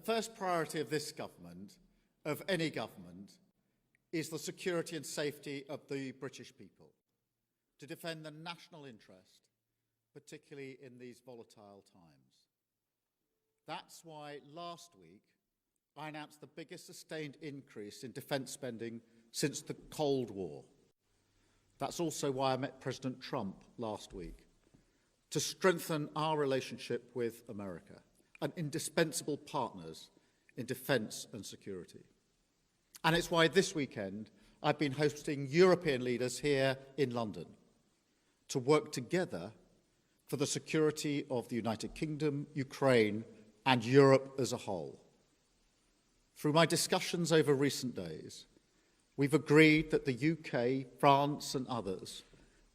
first priority of this government, of any government, is the security and safety of the British people, to defend the national interest, particularly in these volatile times. That's why last week I announced the biggest sustained increase in defence spending since the Cold War. That's also why I met President Trump last week, to strengthen our relationship with America, and indispensable partners in defence and security. And it's why this weekend I've been hosting European leaders here in London to work together for the security of the United Kingdom, Ukraine, and Europe as a whole. Through my discussions over recent days, we've agreed that the UK, France, and others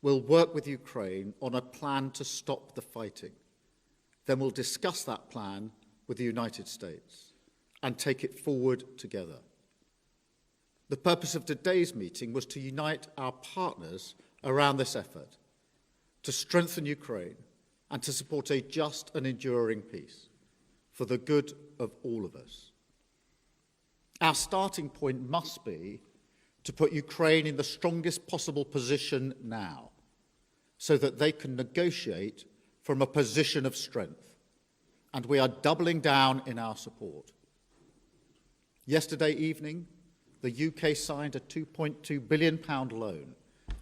will work with Ukraine on a plan to stop the fighting. Then we'll discuss that plan with the United States and take it forward together. The purpose of today's meeting was to unite our partners around this effort, to strengthen Ukraine and to support a just and enduring peace for the good of all of us. Our starting point must be to put Ukraine in the strongest possible position now, so that they can negotiate from a position of strength, and we are doubling down in our support. Yesterday evening, the UK signed a £2.2 billion loan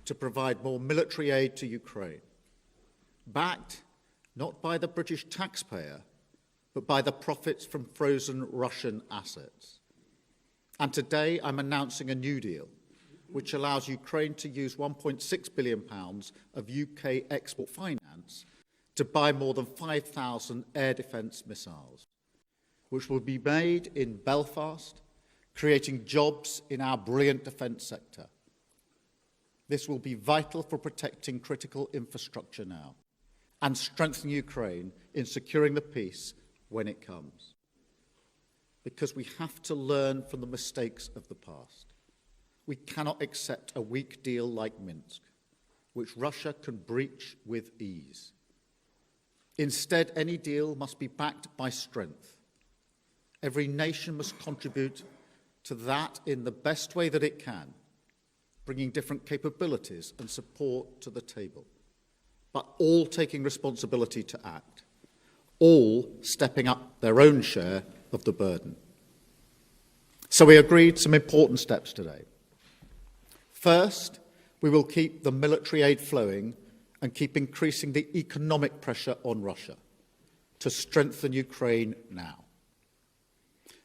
to provide more military aid to Ukraine, backed not by the British taxpayer, but by the profits from frozen Russian assets. And today I'm announcing a new deal, which allows Ukraine to use £1.6 billion of UK export finance to buy more than 5,000 air defence missiles, which will be made in Belfast, creating jobs in our brilliant defence sector. This will be vital for protecting critical infrastructure now and strengthening Ukraine in securing the peace when it comes. Because we have to learn from the mistakes of the past. We cannot accept a weak deal like Minsk, which Russia can breach with ease. Instead, any deal must be backed by strength. Every nation must contribute to that in the best way that it can, bringing different capabilities and support to the table, but all taking responsibility to act, all stepping up their own share of the burden. So we agreed some important steps today. First, we will keep the military aid flowing and keep increasing the economic pressure on Russia to strengthen Ukraine now.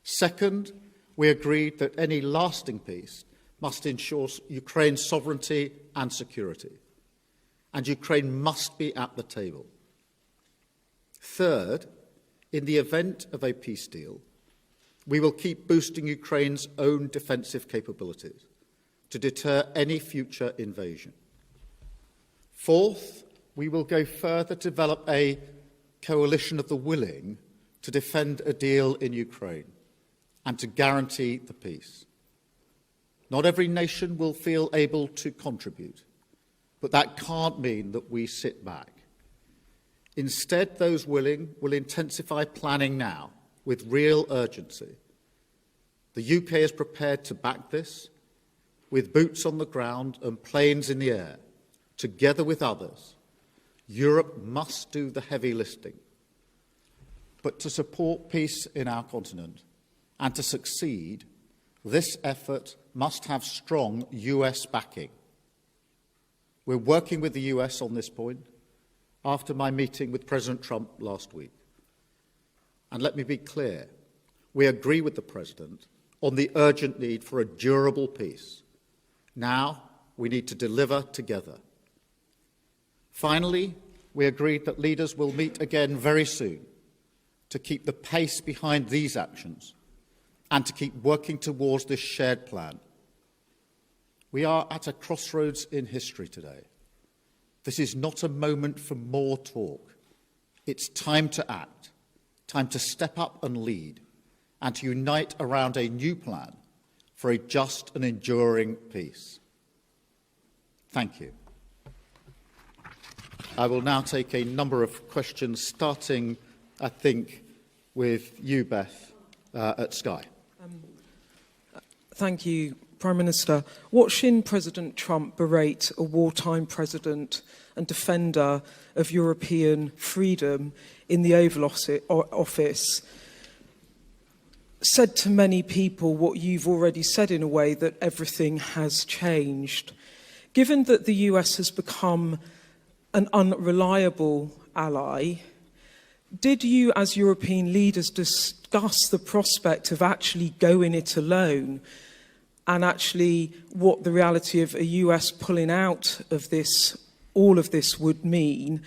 Second, we agreed that any lasting peace must ensure Ukraine's sovereignty and security, and Ukraine must be at the table. Third, in the event of a peace deal, we will keep boosting Ukraine's own defensive capabilities to deter any future invasion. Fourth, we will go further to develop a coalition of the willing to defend a deal in Ukraine and to guarantee the peace. Not every nation will feel able to contribute, but that can't mean that we sit back. Instead, those willing will intensify planning now with real urgency. The UK is prepared to back this with boots on the ground and planes in the air. Together with others, Europe must do the heavy lifting. But to support peace in our continent and to succeed, this effort must have strong US backing. We're working with the US on this point after my meeting with President Trump last week. And let me be clear, we agree with the President on the urgent need for a durable peace. Now we need to deliver together. Finally, we agreed that leaders will meet again very soon to keep the pace behind these actions and to keep working towards this shared plan. We are at a crossroads in history today. This is not a moment for more talk. It's time to act, time to step up and lead, and to unite around a new plan for a just and enduring peace. Thank you. I will now take a number of questions, starting, I think, with you, Beth, at Sky. Thank you, Prime Minister. Watching President Trump berate a wartime president and defender of European freedom in the Oval Office said to many people what you've already said in a way, that everything has changed. Given that the US has become an unreliable ally, did you as European leaders discuss the prospect of actually going it alone, and actually what the reality of a US pulling out of this, all of this would mean?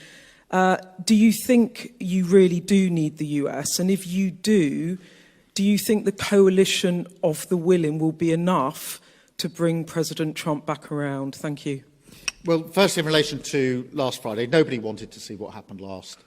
Do you think you really do need the US? And if you do you think the coalition of the willing will be enough to bring President Trump back around? Thank you. Well, first, in relation to last Friday, nobody wanted to see what happened last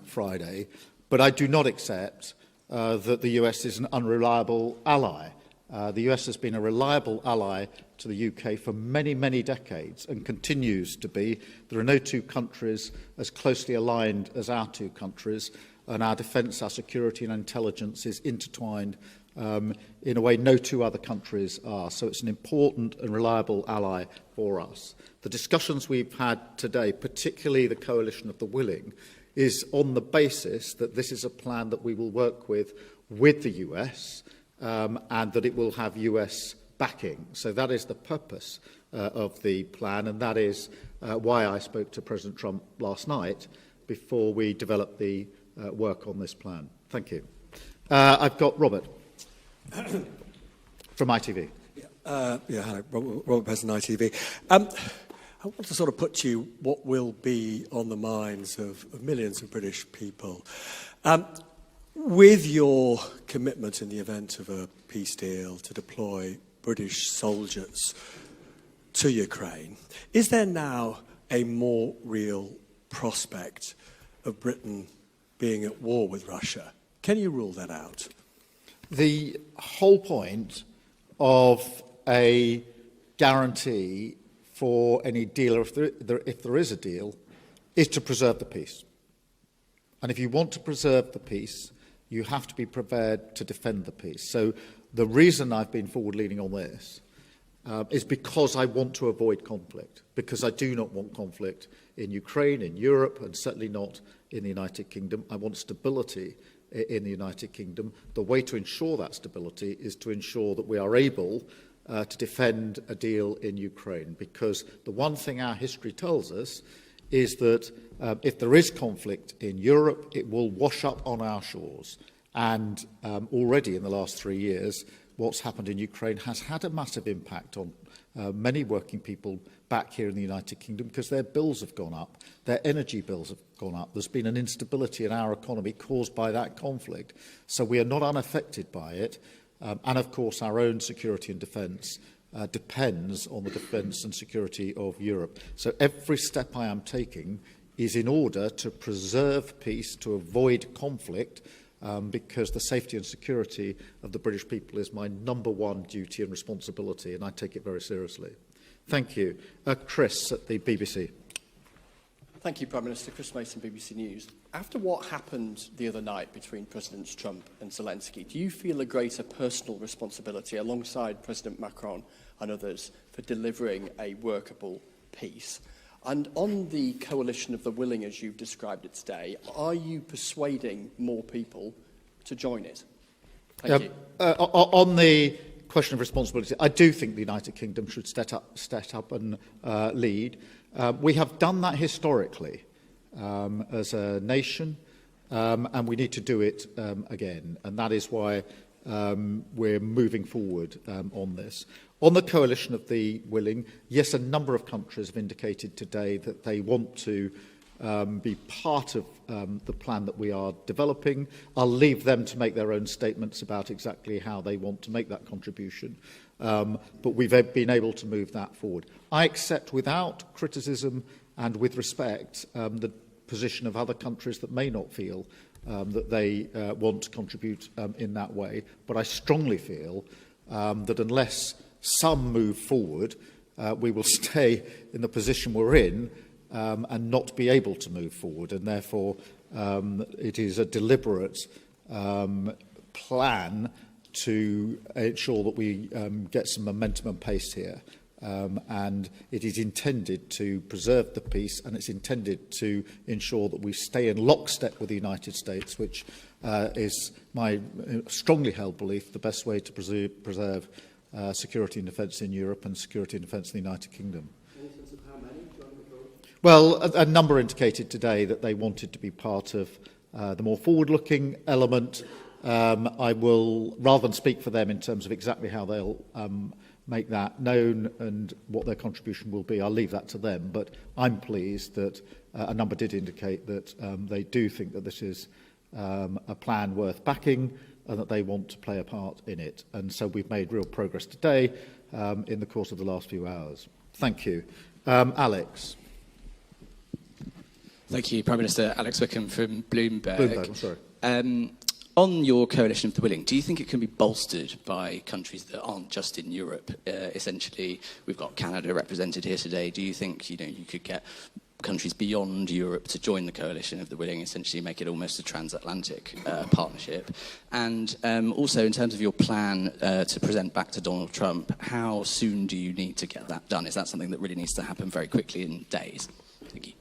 Friday, but I do not accept that the US is an unreliable ally. The US has been a reliable ally to the UK for many, many decades and continues to be. There are no two countries as closely aligned as our two countries, and our defence, our security and intelligence is intertwined in a way no two other countries are. So it's an important and reliable ally for us. The discussions we've had today, particularly the coalition of the willing, is on the basis that this is a plan that we will work with the US and that it will have US backing. So that is the purpose of the plan, and that is why I spoke to President Trump last night before we developed the work on this plan. Thank you. I've got Robert from ITV. Hello, Robert Pearson, ITV. I want to sort of put to you what will be on the minds of millions of British people. With your commitment in the event of a peace deal to deploy British soldiers to Ukraine, is there now a more real prospect of Britain being at war with Russia? Can you rule that out? The whole point of a guarantee for any deal, or if there is a deal, is to preserve the peace. And if you want to preserve the peace, you have to be prepared to defend the peace. So the reason I've been forward-leaning on this is because I want to avoid conflict, because I do not want conflict in Ukraine, in Europe, and certainly not in the United Kingdom. I want stability in the United Kingdom. The way to ensure that stability is to ensure that we are able to defend a deal in Ukraine, because the one thing our history tells us is that if there is conflict in Europe, it will wash up on our shores. And already in the last 3 years, what's happened in Ukraine has had a massive impact on many working people back here in the United Kingdom, because their bills have gone up, their energy bills have gone up. There's been an instability in our economy caused by that conflict. So we are not unaffected by it. And of course, our own security and defence depends on the defence and security of Europe. So every step I am taking is in order to preserve peace, to avoid conflict, because the safety and security of the British people is my number one duty and responsibility, and I take it very seriously. Thank you. Chris at the BBC. Thank you, Prime Minister. Chris Mason, BBC News. After what happened the other night between Presidents Trump and Zelensky, do you feel a greater personal responsibility alongside President Macron and others for delivering a workable peace? And on the coalition of the willing, as you've described it today, are you persuading more people to join it? Thank you. On the question of responsibility, I do think the United Kingdom should step up and lead. We have done that historically as a nation, and we need to do it again. And that is why we're moving forward on this. On the coalition of the willing, yes, a number of countries have indicated today that they want to be part of the plan that we are developing. I'll leave them to make their own statements about exactly how they want to make that contribution. But we've been able to move that forward. I accept without criticism and with respect the position of other countries that may not feel that they want to contribute in that way. But I strongly feel that unless some move forward, we will stay in the position we're in and not be able to move forward. And therefore, it is a deliberate plan to ensure that we get some momentum and pace here. And it is intended to preserve the peace, and it's intended to ensure that we stay in lockstep with the United States, which is my strongly held belief the best way to preserve security and defence in Europe and security and defence in the United Kingdom. Any sense of how many join the coalition? Well, a number indicated today that they wanted to be part of the more forward-looking element. I will, rather than speak for them in terms of exactly how they'll make that known and what their contribution will be, I'll leave that to them. But I'm pleased that a number did indicate that they do think that this is a plan worth backing and that they want to play a part in it. And so we've made real progress today in the course of the last few hours. Thank you. Alex. Thank you, Prime Minister. Alex Wickham from Bloomberg. Bloomberg, I'm sorry. On your coalition of the willing, do you think it can be bolstered by countries that aren't just in Europe? Essentially, we've got Canada represented here today. Do you think you could get countries beyond Europe to join the coalition of the willing, essentially make it almost a transatlantic partnership? And also, in terms of your plan to present back to Donald Trump, how soon do you need to get that done? Is that something that really needs to happen very quickly in days? Thank you.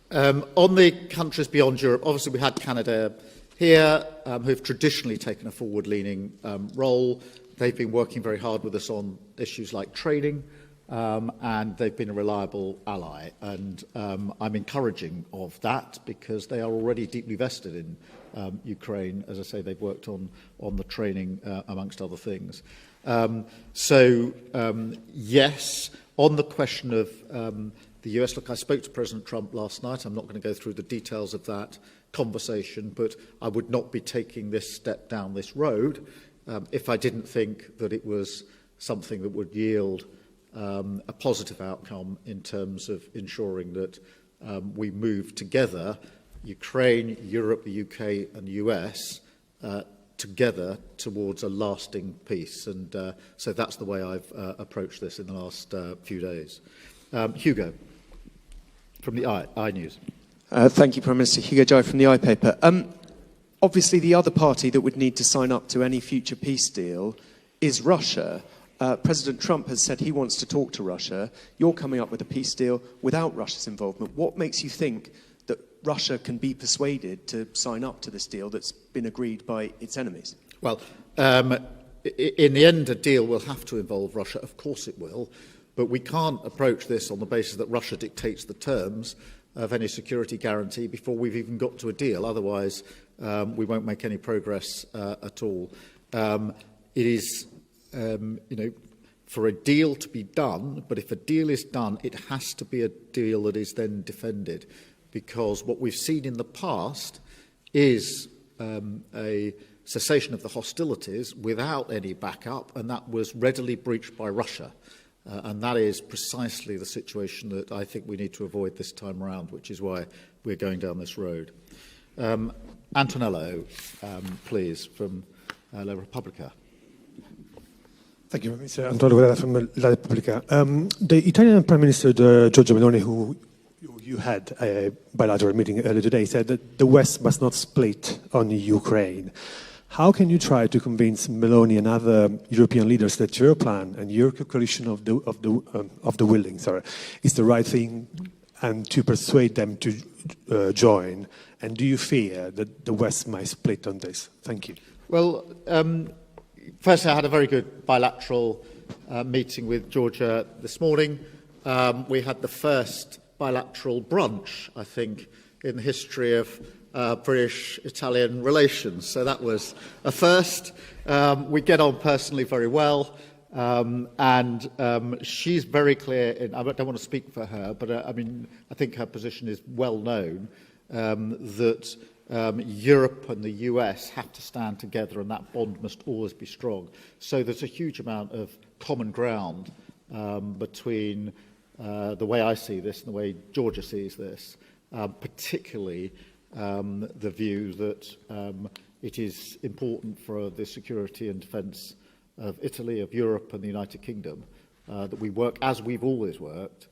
On the countries beyond Europe, obviously we had Canada here, who've traditionally taken a forward-leaning role. They've been working very hard with us on issues like training, and they've been a reliable ally. And I'm encouraging of that because they are already deeply vested in Ukraine. As I say, they've worked on the training, amongst other things. Yes, on the question of the US, look, I spoke to President Trump last night. I'm not going to go through the details of that conversation, but I would not be taking this step down this road if I didn't think that it was something that would yield a positive outcome in terms of ensuring that we move together, Ukraine, Europe, the UK and the US, together towards a lasting peace. And so that's the way I've approached this in the last few days. Hugo, from the I News. Thank you, Prime Minister. Hugo Jai from the I Paper. Obviously, the other party that would need to sign up to any future peace deal is Russia. President Trump has said he wants to talk to Russia. You're coming up with a peace deal without Russia's involvement. What makes you think that Russia can be persuaded to sign up to this deal that's been agreed by its enemies? Well, in the end, a deal will have to involve Russia. Of course it will. But we can't approach this on the basis that Russia dictates the terms of any security guarantee before we've even got to a deal. Otherwise, we won't make any progress at all. It is, for a deal to be done, but if a deal is done, it has to be a deal that is then defended. Because what we've seen in the past is a cessation of the hostilities without any backup, and that was readily breached by Russia. And that is precisely the situation that I think we need to avoid this time around, which is why we're going down this road. Antonello, please, from La Repubblica. Thank you, Mr. Antonio Guerra from La Repubblica. The Italian Prime Minister, Giorgia Meloni, who you had a bilateral meeting earlier today, said that the West must not split on Ukraine. How can you try to convince Meloni and other European leaders that your plan and your coalition of the willing, is the right thing, and to persuade them to join? And do you fear that the West might split on this? Thank you. Well, first, I had a very good bilateral meeting with Georgia this morning. We had the first bilateral brunch, I think, in the history of British-Italian relations. So that was a first. We get on personally very well. And she's very clear, I don't want to speak for her, but I think her position is well known, that Europe and the US have to stand together and that bond must always be strong. So there's a huge amount of common ground between the way I see this and the way Georgia sees this, particularly the view that it is important for the security and defence of Italy, of Europe and the United Kingdom, that we work, as we've always worked,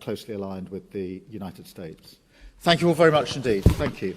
closely aligned with the United States. Thank you all very much indeed. Thank you.